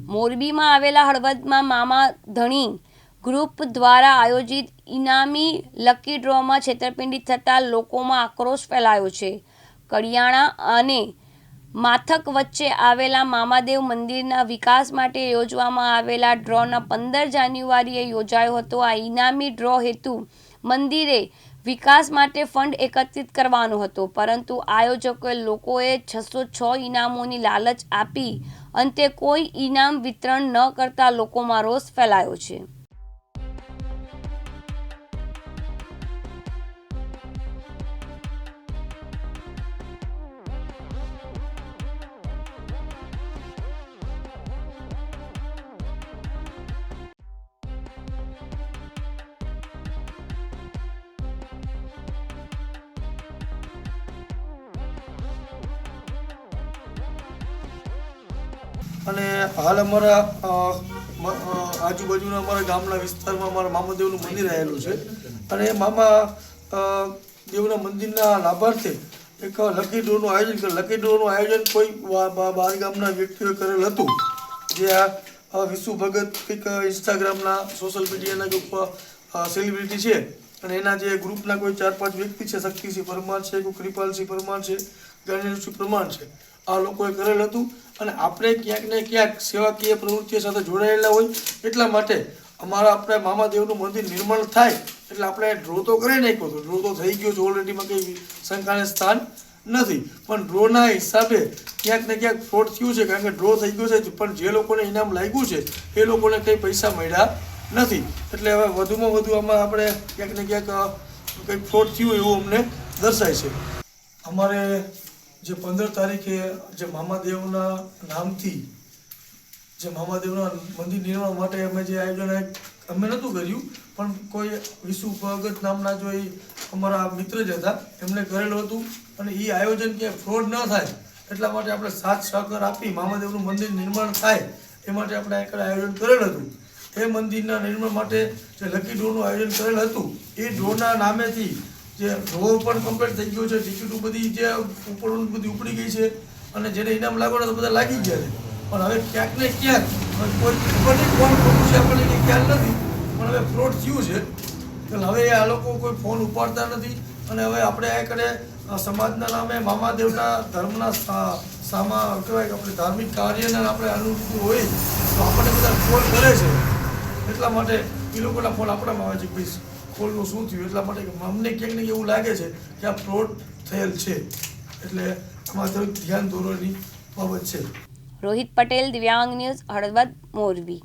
મોરબીમાં આવેલા હળવદમાં મામા ધણી ગ્રુપ દ્વારા આયોજિત ઇનામી લકી ડ્રોમાં છેતરપિંડી થતાં લોકોમાં આક્રોશ ફેલાયો છે। કડિયાણા અને માથક વચ્ચે આવેલા મામાદેવ મંદિરના વિકાસ માટે યોજવામાં આવેલા ડ્રોના 15 જાન્યુઆરીએ યોજાયો હતો। આ ઇનામી ડ્રો હેતુ મંદિરે વિકાસ માટે ફંડ એકત્રિત કરવાનો હતો, પરંતુ આયોજકોએ લોકોએ 606 ઇનામોની લાલચ આપી અંતે કોઈ ઇનામ વિતરણ ન કરતા લોકોમાં રોષ ફેલાયો છે। અને હાલ અમારા આજુબાજુના અમારા ગામના વિસ્તારમાં અમારા મામાદેવનું મંદિર આવેલું છે અને મામા દેવના મંદિરના લાભાર્થે એક લકી ડ્રોનું આયોજન કરેલ। લકી ડ્રોનું આયોજન કોઈ બહાર ગામના વ્યક્તિઓએ કરેલ હતું, જે આ વિશુ ભગત કંઈક ઇન્સ્ટાગ્રામના સોશિયલ મીડિયાના કોઈ સેલિબ્રિટી છે અને એના જે ગ્રુપના કોઈ 4-5 વ્યક્તિ છે, શક્તિસિંહ પરમાર છે, કોઈ કૃપાલસિંહ પરમાર છે, ગણેશસિંહ પરમાર છે, આ લોકોએ કરેલ હતું। અને આપણે ક્યાંક ને ક્યાંક સેવાકીય પ્રવૃત્તિઓ સાથે જોડાયેલા હોય એટલા માટે આપણે મામાદેવનું મંદિર નિર્માણ થાય એટલે આપણે ડ્રો તો કરી નાખ્યો હતો, ડ્રો તો થઈ ગયો છે ઓલરેડીમાં, કંઈ શંકાને સ્થાન નથી, પણ ડ્રોના હિસાબે ક્યાંક ને ક્યાંક ફ્રોડ થયું છે, કારણ કે ડ્રો થઈ ગયો છે પણ જે લોકોને ઇનામ લાગ્યું છે એ લોકોને કંઈ પૈસા મળ્યા નથી। એટલે હવે વધુમાં વધુ આમાં આપણે ક્યાંક ને ક્યાંક કંઈક ફ્રોડ થયું એવું અમને દર્શાય છે। અમારે જે 15 તારીખે જે મામાદેવના નામથી જે મામાદેવના મંદિર નિર્માણ માટે અમે જે આયોજન અમે નહોતું કર્યું, પણ કોઈ વિશુ ભગત નામના જો એ અમારા મિત્ર જ હતા એમણે કરેલું હતું અને એ આયોજન ક્યાંય ફ્રોડ ન થાય એટલા માટે આપણે સાથ સહકાર આપી મામાદેવનું મંદિર નિર્માણ થાય એ માટે આપણે આયોજન કરેલ હતું। એ મંદિરના નિર્માણ માટે જે લકી ડ્રોનું આયોજન કરેલ હતું એ ડ્રોના નામેથી જે ડ્રો પણ કમ્પ્લીટ થઈ ગયો છે, ટિકિટો બધી જે બધી ઉપડી ગઈ છે અને જેને ઇનામ લાગવાના તો બધા લાગી ગયા છે, પણ હવે ક્યાંક ને ક્યાંક કોઈ ખબર નહીં કોણ ખોટું છે આપણને કંઈ ખ્યાલ નથી, પણ હવે ફ્રોડ થયું છે એટલે હવે આ લોકો કોઈ ફોન ઉપાડતા નથી અને હવે આપણે આ કરે સમાજના નામે મામાદેવના ધર્મના કહેવાય કે આપણે ધાર્મિક કાર્યના આપણે અનુકૂળ હોય તો આપણને બધા ફોન કરે છે, એટલા માટે એ લોકોના ફોન આપણામાં આવે છે કે ભાઈ ખોલનું શું થયું, એટલા માટે અમને ક્યાંક ને એવું લાગે છે કે આ ફ્રોડ થયેલ છે, એટલે આમાં થોડુંક ધ્યાન દોરવાની બાબત છે। રોહિત પટેલ, દિવ્યાંગ ન્યૂઝ, હળવદ, મોરબી।